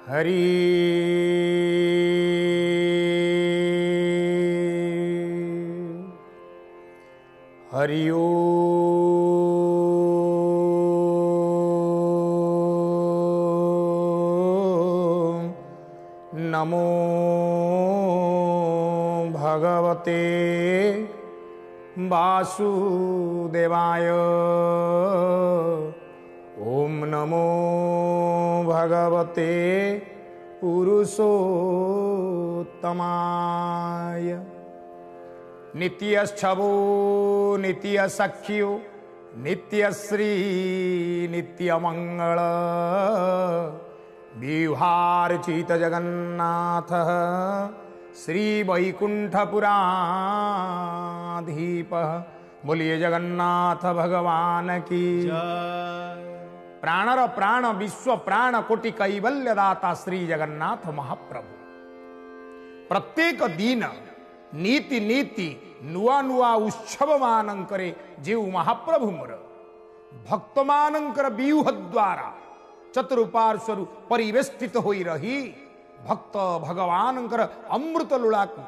हरि हरि ओम नमो भगवते वासुदेवाय ओम नमो भगवते पुरुषोत्तमाय नित्यश्चवो नित्यसख्यो नित्यश्री नित्यमंगल विहारचित जगन्नाथ श्री वैकुंठपुराधीप। बोलिए जगन्नाथ भगवान की प्राणर प्राण विश्व प्राण कोटि कैवल्य दाता श्री जगन्नाथ महाप्रभु प्रत्येक दिन नीति नीति नुआ नुआ उत्सव मानंकरे जीव महाप्रभु मोर भक्त मानंकर व्यूह द्वारा चतुर्पार्श्वरु परिवेष्टित होई रही भक्त भगवानंकर अमृत लीला को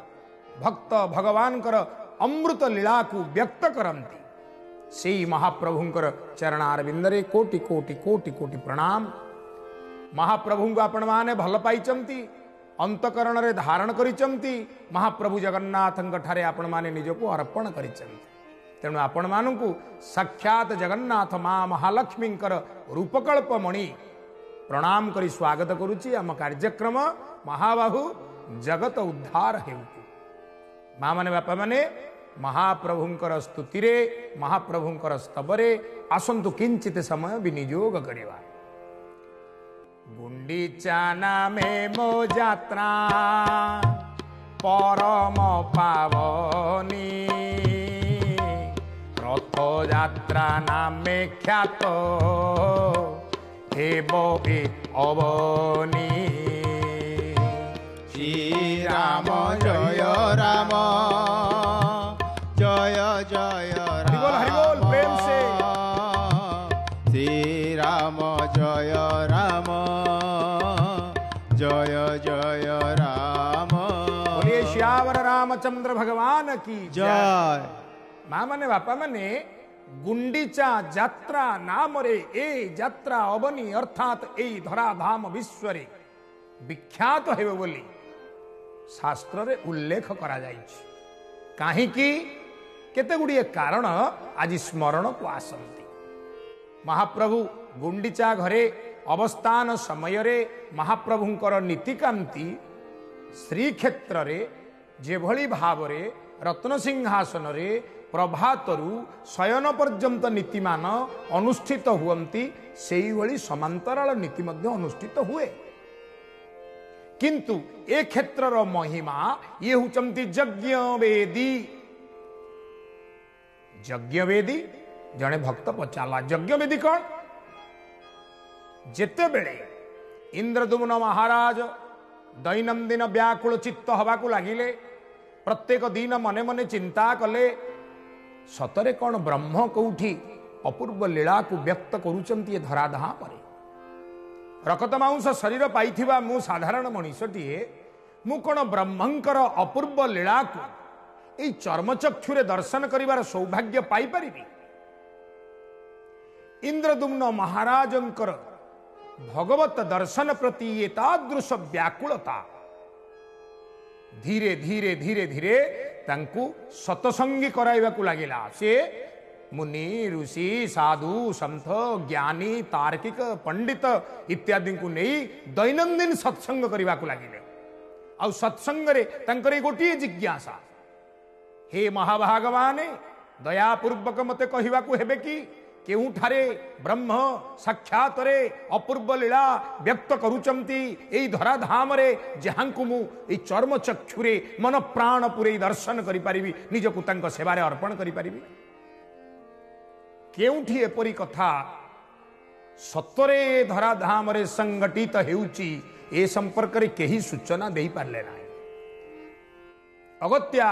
भक्त भगवानकर अमृत लीला को व्यक्त करंती से महाप्रभुंकर चरणारविंदरे कोटि कोटि कोटि कोटि प्रणाम। महाप्रभु को आपण माने भल पाइचंती अंतकरण रे धारण करिचंती महाप्रभु जगन्नाथ ठारे आपण माने निजको अर्पण करिचंती। तेणु आपण मानकु साक्षात जगन्नाथ मां महालक्ष्मींकर रूपकल्प मणि प्रणाम करी स्वागत करुची। आम कार्यक्रम महाबाहु जगत उद्धार हेउती। मां माने बापा माने महाप्रभुंकर स्तुतिरे महाप्रभुंकर स्तवरे आसंतु किंचित समय विनियोग करिवा। गुंडीचा नामे मो यात्रा परम पावनी रथ यात्रा नामे ख्यात हेब ए अवनी। श्री राम जय राम जय जय हरि बोल प्रेम से श्री राम जय राम जय जय राम। बोलिए श्यावर रामचंद्र भगवान की जय। मां माने बापा माने गुंडीचा यात्रा नाम रे ए यात्रा अवनी अर्थात ए धराधाम विश्वरे विख्यात हेबे बोली शास्त्र रे उल्लेख करा जाइछि। काहे कि केते गुड़िए कारण आज स्मरण को आसंती। महाप्रभु गुंडीचा घरे अवस्थान समय रे महाप्रभुंकर नीतिकांति श्रीक्षेत्र रे जेभली भाव रे रत्न सिंहासन रे प्रभातरु शयन पर्यंत नीतिमान अनुष्ठित हुअंती सेही भली समांतराल नीति मध्य अनुष्ठित हुए। किंतु ए क्षेत्रर महिमा ये हुचंती यज्ञ वेदी। यज्ञ वेदी जने भक्त पचाला यज्ञ वेदी कौन? जेते बेले इंद्रदुम्न महाराज दैनंदिन व्याकुल चित्त हवाकू लागिले प्रत्येक दिन मने मने चिंता कले सतरे कौन ब्रह्म कौठी अपूर्व लीला को व्यक्त करुचंती धराधाम रे। रकत मांस शरीर पाइथिबा मु साधारण मनीषटीए मु कौन ब्रह्मंकर अपूर्व लीला को এই চর্মচক্ষুরে দর্শন করিবার সৌভাগ্য পাইপারিবি? इंद्रदुम्न महाराजंकर भगवत दर्शन प्रति एतादृश व्याकुलता धीरे धीरे धीरे धीरे तांकु सतसंगी कराइबाकू लागिला। से मुनि ऋषि साधु संत ज्ञानी तार्किक पंडित इत्यादि को नहीं दैनंदिन सत्संग करने लगिले। आ सत्संग रे तांकर गोटे जिज्ञासा, हे महाभागवान दयापूर्वक मते कहवाकू हेबे कि केउठारे ब्रह्म साक्षात रे अपूर्व लीला व्यक्त करुचंती एई धराधाम रे जहांकु मु एई चर्म चक्षुरे मन प्राण पुरे दर्शन करि पारिबी, निजकु तांक सेवारे अर्पण करि पारिबी। केउठी एपरी कथा सतरे धराधाम रे संगठित हेउची ए संपर्क रे केही सूचना देई पारले नाही। अगत्या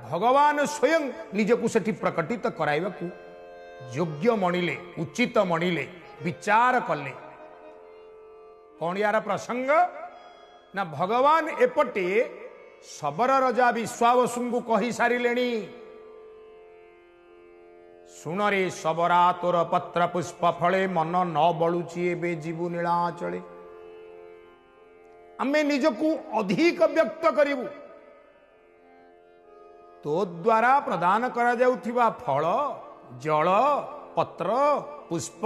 भगवान स्वयं निजकु सेठी प्रकटित कराइबाकू योग्य मणिले उचित मणिले विचार कले। कौन यार प्रसंग? ना भगवान एपटे शबर रजा विश्वावसु को कही सारे शुण रे शबरा तोर पत्र पुष्प फले मन न बलुची एबे जीवु नीलाचले आमे निजकू अधिक व्यक्त करिवु तो द्वारा प्रदान करा जाउथिबा फल जल पत्र पुष्प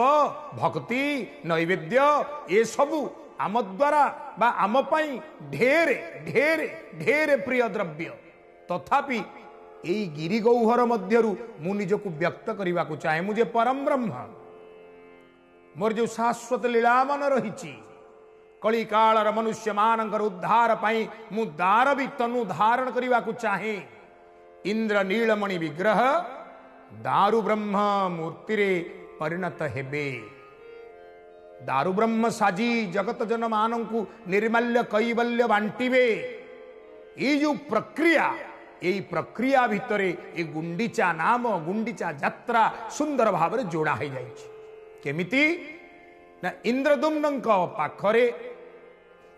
भक्ति नैवेद्य ये सबु आम द्वारा बा आम पाई ढेर ढेर ढेर प्रिय द्रव्य तथापि एई गिरी गौहर मध्यरु मु निजकू व्यक्त करने को चाहे मुझे परम ब्रह्म मोर जो शाश्वत लीला मन रही कली कालर मनुष्य मानकर उद्धार पाई मु दारवी तनु धारण करने को चाहे इंद्र नीलमणि विग्रह दारु ब्रह्म मूर्ति रे परिणत हेबे दारु ब्रह्म साजी जगत जन मानंकु निर्मल्य कैवल्य बांटिबे ये जो प्रक्रिया यही प्रक्रिया भितरे ये गुंडीचा नाम गुंडीचा यात्रा सुंदर भाव जोड़ा हो जाए केमिति ना इंद्रदुम्न पाखरे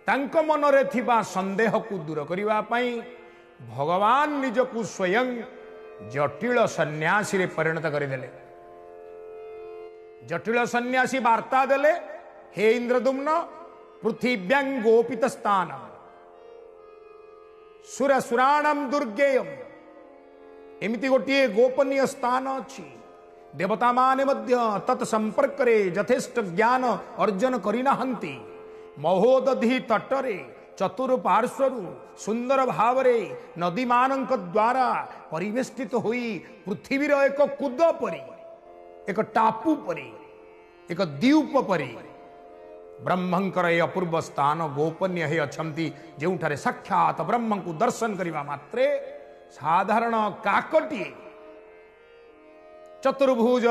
तांक मनरे थिबा संदेह को दूर करिवा पाई भगवान निजकू स्वयं जटिल सन्यासी रे परिणत करदेले जटिल सन्यासी वार्ता देले हे इंद्रदुम्न पृथिव्यां गोपित स्थान सुरसुराणम दुर्गेयम एमिति गोटे गोपनीय स्थान अच्छी देवता माने मध्य तत्संपर्क यथेष्ट ज्ञान अर्जन करिनाहंती महोदधि तटरे चतुर्पार्श्वरु सुंदर भावरे नदी मानक द्वारा परिवेष्टित होई पृथ्वीर एक कुद परी एक टापू परी एक द्वीप परी ब्रह्मंकर ये अपूर्व स्थान गोपनीय है अछंती जोठारे साक्षात ब्रह्म को दर्शन करने मात्रे साधारण काकटी चतुर्भुज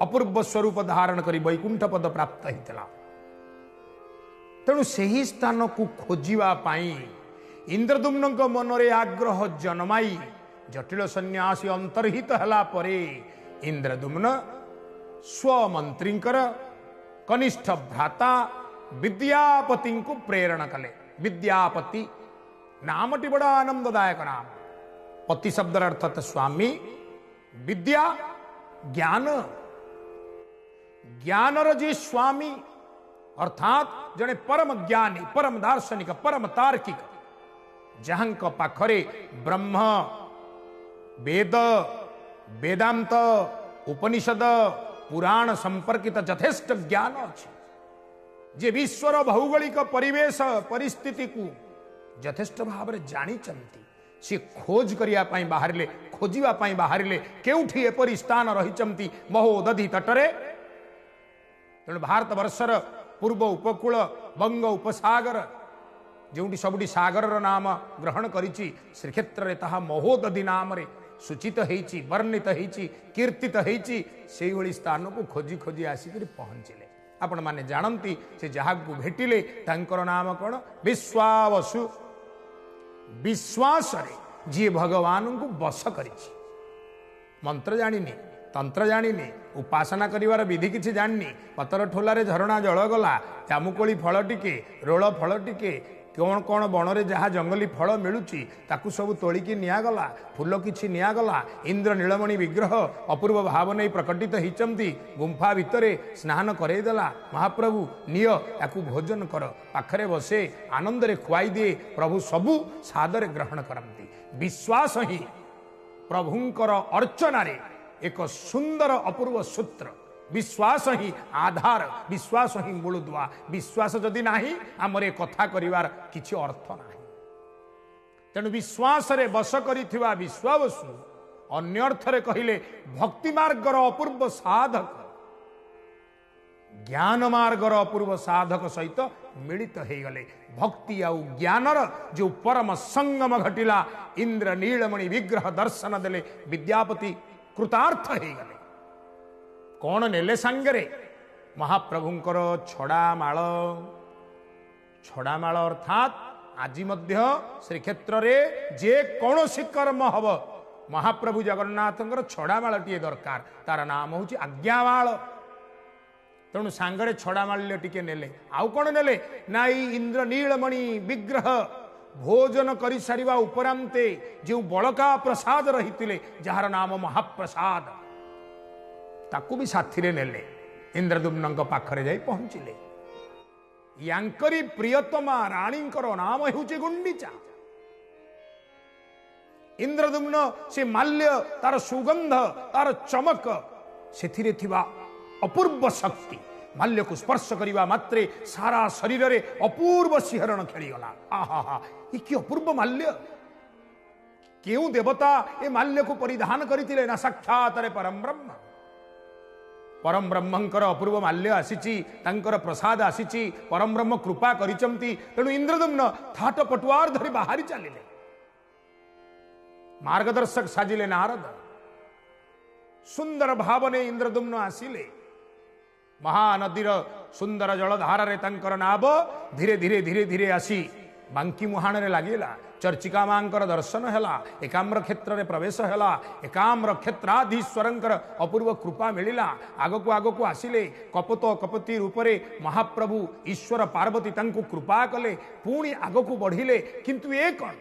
अपूर्व स्वरूप धारण कर वैकुंठ पद प्राप्त होता तेणु से ही स्थान को खोजिबा पाई इंद्रदुम्न मनरे आग्रह जन्माई जटिल सन्यासी अंतर्हित हला परे इंद्रदुम्न स्वमंत्रींकर कनिष्ठ भ्राता विद्यापति को प्रेरण कले विद्यापति नामटी बड़ा आनंददायक नाम पति शब्द अर्थ स्वामी विद्या ज्ञान ज्ञानर जी स्वामी अर्थात जड़े परम ज्ञानी परम दार्शनिक परम तार्किक जहां पाखरे ब्रह्म वेद वेदांत उपनिषद पुराण संपर्कित यथेष्ट ज्ञान अच्छे जे विश्वर भौगोलिक परिवेश परिस्थिति को यथेष्ट भाव जानी सी खोज करने बाहर खोजापी बाहर केउठी एपरी स्थान रही महोदधि तटरे तेणु भारत वर्षर पूर्व उपकूल बंग उपसागर जो सबुठी सागर नाम ग्रहण करिछि श्रीक्षेत्र में ताहा महोदधि नाम रे सूचित होइछि वर्णित होइछि कीर्तित होइछि सेही भली स्थान को खोजी खोजी आसिक पहुंचले आपण माने जानती से जहाँ को भेटिले तांकर नाम कौन विश्वावसु विश्वास जी भगवान को बस करिछि मंत्र जानिनी तंत्र जानिनी उपासना करिवार विधि किछि जाननी पतर ठोलारे झरणा जल गला जामुकोली फल टिके रोल फल टिके कौन कौन बणरे जहाँ जंगली फल मिलूची ताकू सब तोलिकी निगला फूल किछि निगला इंद्र नीलमणि विग्रह अपूर्व भाव नहीं प्रकटित होती गुंफा भितर स्नान करईदेला महाप्रभु निय याकू भोजन कर पाखरे बसे आनंद रे खुआई दिए प्रभु सबू सादरे ग्रहण करती विश्वास ही प्रभुंकर अर्चना रे एक सुंदर अपूर्व सूत्र विश्वास ही आधार विश्वास ही मूलदुआ विश्वास जदि नाही आमर कथा करिवार किछि अर्थ नाही तेणु विश्वास रे बस करिथिबा विश्वावसु अन्य अर्थ रे कहिले भक्ति मार्गर अपूर्व साधक ज्ञान मार्गर अपूर्व साधक सहित मिलित हो गले भक्ति आउ ज्ञानर जो परम संगम घटिला इंद्र नीलमणि विग्रह दर्शन देले विद्यापति कृतार्थ हो गले कौन नेले सांगरे महाप्रभुंकर छड़ामाल अर्थात आज मध्य श्रीक्षेत्र रे जे कौनसी कर्म हब महाप्रभु जगन्नाथ छड़ामाल टी दरकार तार नाम हूँ आज्ञामाल तेणु सांगरे छड़ा माल्य टिके नेले आउ कौन नेले ना इंद्र नीलमणि विग्रह भोजन कर सारिबा उपरांते जो बड़का प्रसाद रही जार नाम महाप्रसाद ताकू भी साथी रे नेले इंद्रदुम्न पाखरे जाई पहुंचिले यांकरी प्रियतमा राणींकर नाम हेउचे गुंडीचा इंद्रदुम्न से माल्य तार सुगंध तार चमक से थिबा अपूर्व शक्ति माल्य को स्पर्श करने मात्रे सारा शरीर रे अपूर्व सिहरण खेलीगला आहा ये कि अपूर्व माल्य क्यों देवता ये माल्य को परिधान करते ना साक्षात परम ब्रह्मंकर अपूर्व माल्य आसीची तांकर प्रसाद आसीची परम ब्रह्म कृपा करिचंती तेणु इंद्रदुम्न थाट पटुआर धरी बाहरी चलिले मार्गदर्शक साजिले नारद सुंदर भावने इंद्रदुम्न आसिले महानदीर सुंदर जलधार रे तांकर नाव धीरे धीरे धीरे धीरे आसी बांकी मुहाण रे लागिला चर्चिका मांकर दर्शन हैला एकाम्र क्षेत्र रे प्रवेश हैला एकाम्र क्षेत्राधीश्वरंकर अपूर्व कृपा मिलिला आगको आसिले कपत कपति रूपरे महाप्रभु ईश्वर पार्वती तांको कृपा कले पुणी आगको बढ़िले किंतु ए कोन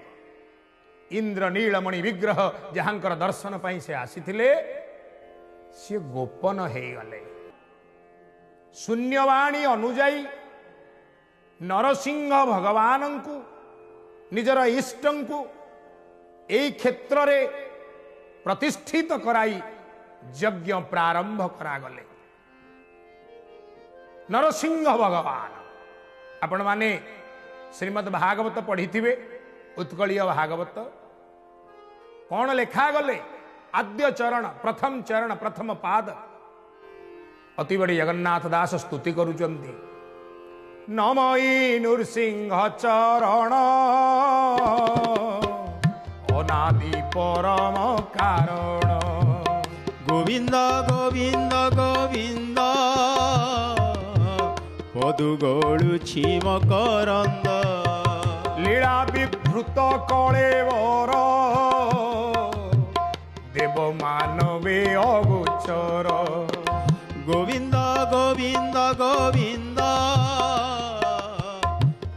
इंद्र नीलमणि विग्रह जहांकर दर्शन पाई से आसीथिले से गोपन हे गले शून्यवाणी अनुजाई नरसिंह भगवान को निजर इष्ट को यही क्षेत्र रे प्रतिष्ठित कराई यज्ञ प्रारंभ करागले नरसिंह भगवान आपण माने श्रीमद् भागवत पढ़ी उत्कलीय भागवत कौन लेखा गले आद्य चरण प्रथम पाद अति बड़ी जगन्नाथ दास स्तुति करुचंती नमई नृसिंह चरण अनादि परम कारण गोविंद गोविंद गोविंद पदुगोळुछि मकरंद लीला विभृत कलेवर देव मानवे अगोचर गोविंद गोविंद गोविंद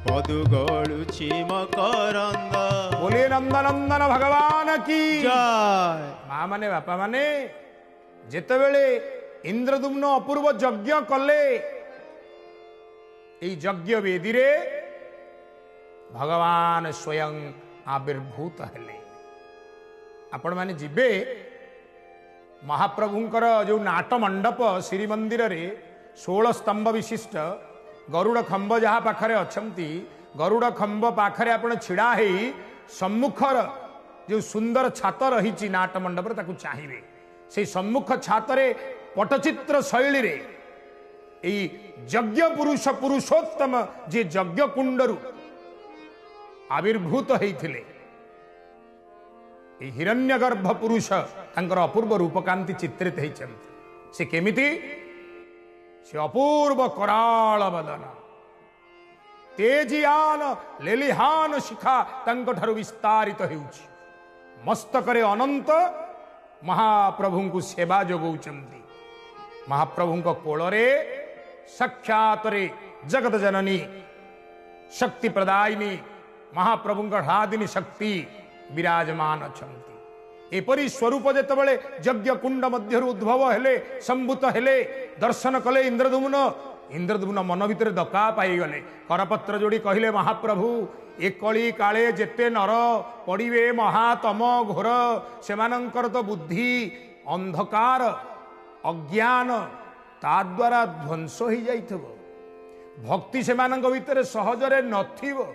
पदुगोळुछि मकरंद बोले नंदनंदन भगवान की जय। माँ माने बापा माने जेतेबेले इंद्रदुम्न अपूर्व यज्ञ कले एई यज्ञ वेदी रे भगवान स्वयं आविर्भूत हेले आपण माने जिबे महाप्रभुंकर जो नाट मंडप श्री मंदिर रे 16 स्तंभ विशिष्ट गरुड़ खंब जहाँ पाखरे अछंती गरुड़ खंब पाखरे आपण छिड़ा हेई सम्मुखर जो सुंदर छात रही नाट मंडप रे ताकू चाहिए से सम्मुख छात रे पटचित्र शैली रे एई यज्ञ पुरुष पुरुषोत्तम जे यज्ञ कुंडरू आविर्भूत होइथिले हिरण्यगर्भ पुरुष तांकर अपूर्व रूपकांति चित्रित होइछन्ति से केमिति से अपूर्व कराल बदन तेजियान लेलिहान शिखा तांक ठारु विस्तारित हेउछि मस्तकरे अनंत महाप्रभु को सेवा जोगौचन्ति महाप्रभु को कोଳରେ साक्षात जगत जननी शक्ति प्रदायिनी महाप्रभु ह्लादिनी शक्ति विराजमान अछंती एपरी स्वरूप जेतबेले यज्ञ कुंड मध्य उद्भव हेले संभूत हेले दर्शन कले इंद्रदुम्न मन भितर दका पाई गले करपत्र जोड़ी कहले महाप्रभु ए कली काले जेते नर पड़िवे महातम घोर सेमानंकर तो बुद्धि अंधकार अज्ञान ता द्वारा ध्वंस हो जाइथबो भक्ति सेमानंक भितर सहजरे नथिबो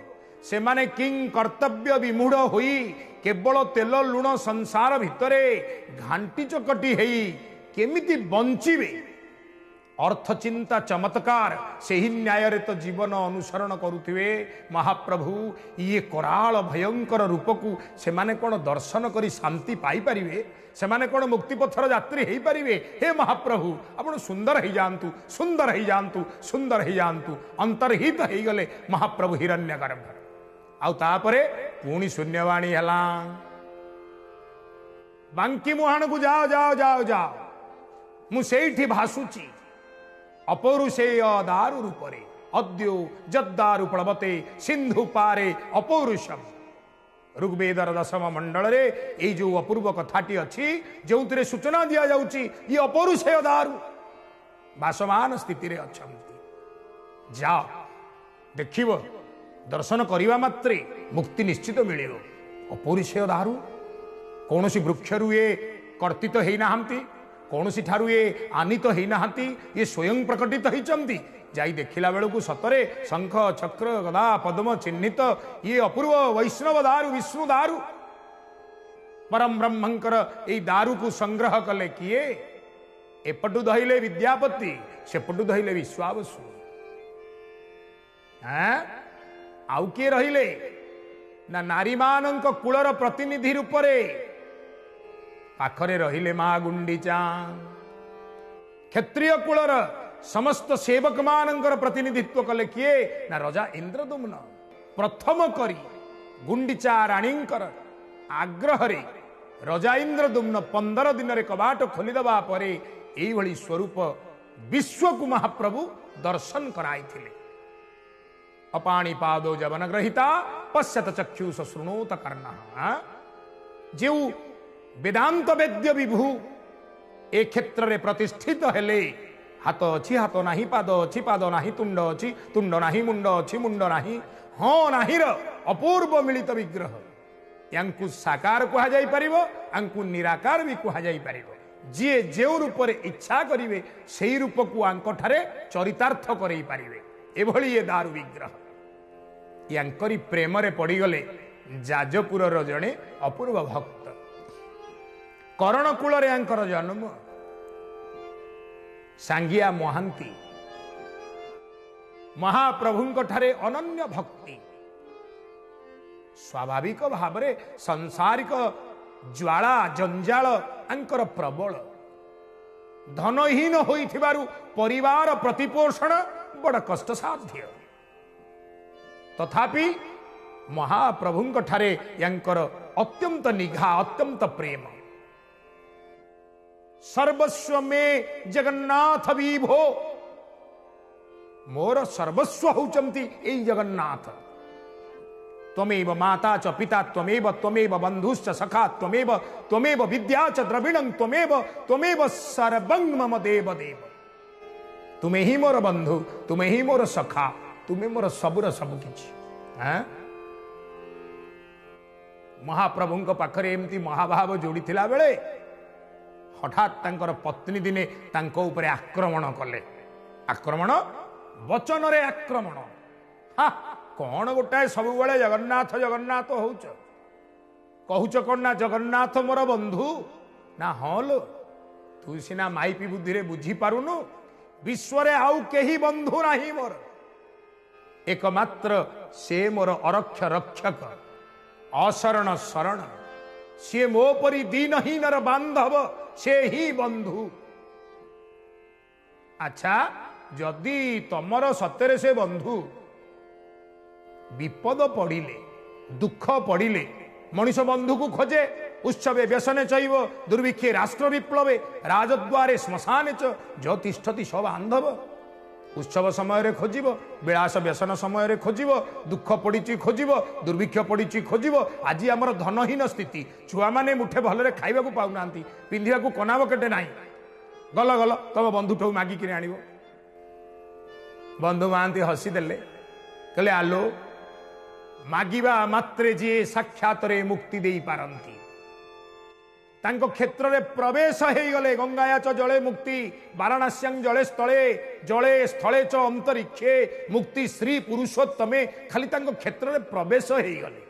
सेमाने किं कर्तव्य विमूढ़ होई केवल तेल लुण संसार भितरे घांटी चकटी हेई केमिति बंचिबे अर्थ चिंता चमत्कार से ही न्याय रे तो जीवन अनुसरण करुथिबे महाप्रभु ये कराल भयंकर रूप को से माने कोन दर्शन करी शांति पाई परिवे से माने कोन मुक्ति पथर यात्री हेई परिवे हे महाप्रभु आपण सुंदर हेई जानतु सुंदर हेई जानतु सुंदर हेई जानतु अंतर्हित हेई गले महाप्रभु हिरण्यगर्भ आउ तापरे पुणी शून्यवाणी हला बांकी मुहाण को जाओ जाओ जाओ जाओ मु सेठी भासुची अपौरुषेय दारु रूपरे अद्यो जद्दारु प्लवते सिंधु पारे अपौरुषम। ऋग्वेदर 10म मंडल रे ये जो अपूर्व कथाटी अच्छी जो सूचना दिया जाउची ये अपौरुषेय दारु भासमान स्थिति रे अछंती। जा देखिव दर्शन करिवा मात्रे मुक्ति निश्चित मिलियो। अपौरुषेय दारु कौनसी वृक्षरु ये कर्तित हेई नाहंती, कौनसी ठारु ये आनित हेई नाहंती, ये स्वयं प्रकटित होइचंती। जाई देखिला बेलू सतरे शंख चक्र गदा पद्म चिन्हित ये अपूर्व वैष्णव दारु विष्णु दारु परम ब्रह्मंकर ये दारु को संग्रह कले किए। एपटू धइले विद्यापति सेपटू धइले विश्वावसु। आउ किए रहिले ना नारी मानक कूलर प्रतिनिधि रूपरे पाखरे रहिले मा गुंडीचा। क्षत्रिय कूलर समस्त सेवक मानकर प्रतिनिधित्व कले किए ना राजा इंद्रदुम्न। प्रथम करी गुंडीचा राणींकर आग्रह रे राजा इंद्रदुम्न 15 दिन रे कबाट खोलीदबा परे एई भली स्वरूप विश्व को महाप्रभु दर्शन कराइथिले। अपाणी पादो जवन ग्रहिता पश्यत चक्षुष शृणोत कर्णः। जो वेदांत वेद्य विभु ए क्षेत्र रे प्रतिष्ठित हेले हाथ अच्छी हाथ नाही, पाद अच्छी पाद नाही, तुंड अच्छी तुंड नाही, मुंड अच्छी मुंड नाही, हाँ नाही र अपूर्व मिलित विग्रह यांकु साकार कहा जाई परिबो, यांकु निराकार भी कहा जाई परिबो। जे जेउ रूप रे इच्छा करिवे सेई रूप को आंक ठारे चरितार्थ करई परिवे। एभली ये दारु विग्रह यांकरी प्रेम रे पड़ी गले जाजपुर रो जणे अपूर्व भक्त। करणकूल रे यांकर जन्म। सांगिया महांती महाप्रभुंक ठारे अनन्य भक्ति। स्वाभाविक भाव रे संसारिक ज्वाला जंजाल अंकर प्रबल। धनहीन होइथिबारु परिवार प्रतिपोषण बड़ कष्ट साध्य। तथापि महाप्रभुंक ठारे यांकर अत्यंत निघा अत्यंत प्रेम। सर्वस्व में जगन्नाथ विभो मोर सर्वस्व होचंती ए जगन्नाथ। त्वमेव माता च पिता त्वमेव त्वमेव बंधुश्च सखा त्वमेव त्वमेव विद्या च द्रविणं त्वमेव त्वमेव सर्वं मम देव देव। तुम्हें ही मोर बंधु, तुम्हें ही मोर सखा, तुम्हें मोर सबुर सब किछि। महाप्रभुंक पाखरे एमती महाभाव जोड़ी थिला बेले हठात तांकर पत्नी दिने तांको उपरे आक्रमण कले। आक्रमण वचन रे आक्रमण। कौन गोटाए सब बेले जगन्नाथ जगन्नाथ होउच, कहूच कौन ना जगन्नाथ मोर बंधु ना। हाँ लो तू सिना माइपी बुद्धि रे बुझी पारुनु विश्व रे आउ केही बंधु नाही मोर, एकमात्र से मोर अरक्ष रक्षक अशरण शरण। सी मो परी दीनहीनर बांधव से ही बंधु। अच्छा जदि तमर सतेरे से बंधु विपद पड़िले दुख पड़िले मनीष बंधु को खोजे। उत्सवे व्यसने चैव दुर्भिक्षे राष्ट्र विप्लवे राजद्वारे श्मशाने च जो तिष्ठति स बांधव। उत्सव समय रे खोजिब, विलास व्यसन समय रे खोजिब, दुख पड़ी खोजिब, दुर्भिक्ष पड़ी खोजिब। आज आमर धनहीन स्थिति, छुआ माने मुठे भलरे खाइबा को पाउ नांती, पिंधिया को कना बकेटे नाही। गल गल तम बंधु ठौ मागी किने आनिबो। बंधु महांती हसी देले कहले आलो मागिबा मात्रे जे साक्षात रे मुक्ति देई पारंती। तांको क्षेत्र रे प्रवेश हे गले। गंगाया च जले मुक्ति वाराणस्यां जले स्थले च अंतरिक्षे मुक्ति श्री पुरुषोत्तमे। खाली तांको क्षेत्र रे प्रवेश हे गले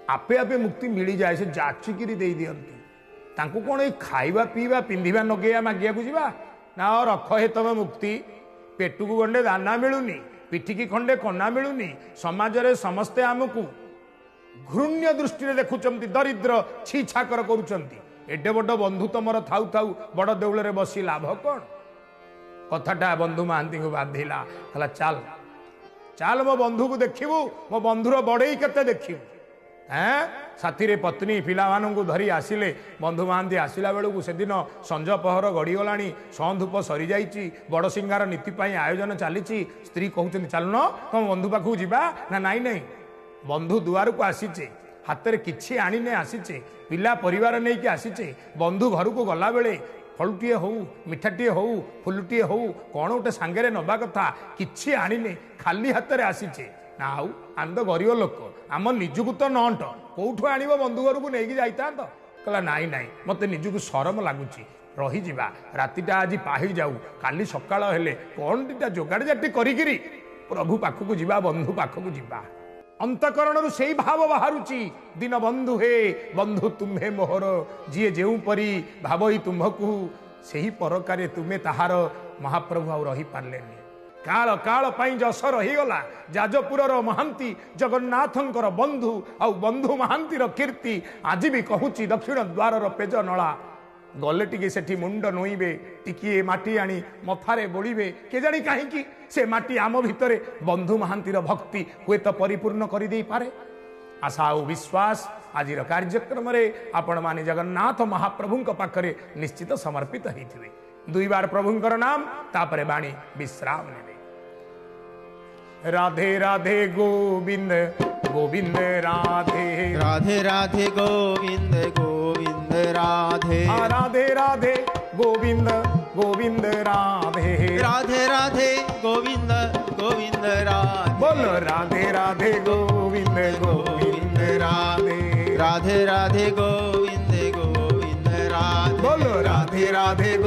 आपे आपे मुक्ति मिली जाए। से जाचिकिरी दे दियंती तांको कोन ए खाइबा पीबा पिंधिबा नगेया मागिया को जिबा ना रख हे तमे मुक्ति। पेटू को गंडे दाना मिलुनी, पिठिकी खंडे कना मिलुनी। समाज रे समस्ते आमकू घृण्य दृष्टि देखुंती, दरिद्र छी छाकर करुंती। एडे बड़ बंधु तमर थाउ थाउ बड़ देउल रे बसी लाभ कौन? कथाटा बंधु महांती को बांधिला। कहला चल चल मो बंधु को देखिबू, मो बंधुर बड़ई केते देखिबू। साथी पत्नी पिला धरी आसिले बंधु महांती आसला बेलू से दिन संज पहर गड़ीगला सधूप सरी जाइए बड़ सिंगार नीति आयोजन चली स्त्री कहते चलुन तुम बंधु पाखक जा ना नाई नाई बंधु दुआर को आसीचे हाथ में किसी आने आसीचे पिला परिवार नहीं कि आसीचे बंधु घर को गला बेले फलुटे हो मिठाटे हो फुलटे हो कौन गोटे सांगे नवा कथा किसी आने खाली हाथ में आसीचे ना आउ आम तो गरीब लोक आम निजुक तो नंट कौटू आण बंधु घर को लेकिन जाता कहला नाई नाई मत निजुक शरम लगुच रहीजा रातिटा आज पाही जाऊ काली सकाळ हेले कौन दीटा जोगाड़ जाटी करी प्रभु पाखक जा बंधु पाखक जा अंतकरण से भाव बाहरुची दिन बंधु हे बंधु तुम्हे मोहर जी जो परी भावई तुम्हकु से ही परकारे तुम्हें ताहार महाप्रभु आ रही पारे काल काल पाई जस रहीगला जाजपुर महांती जगन्नाथंकर बंधु आ बंधु महांतीर कीर्ति आज भी कहूची दक्षिण द्वार पेज नला गले टिके सेठी मुंड नोइबे टिकिए माटी आनी मथारे बोलिबे के जानी कहीं से माटी आम भितरे बंधु महांतीर भक्ति हुए तो परिपूर्ण कर दे पारे आशा और विश्वास आज कार्यक्रम रे आपण माने जगन्नाथ महाप्रभु पाखरे निश्चित समर्पित होइथिबे दुई बार प्रभुंकर नाम तापरे बाणी विश्राम नेबे राधे राधे गोविंद गोविंद राधे राधे राधे गोविंद गोविंद राधे राधे राधे गोविंद गोविंद राधे राधे राधे गोविंद गोविंद राधे बोलो राधे राधे गोविंद गोविंद राधे राधे राधे गोविंद गोविंद राधे बोलो राधे राधे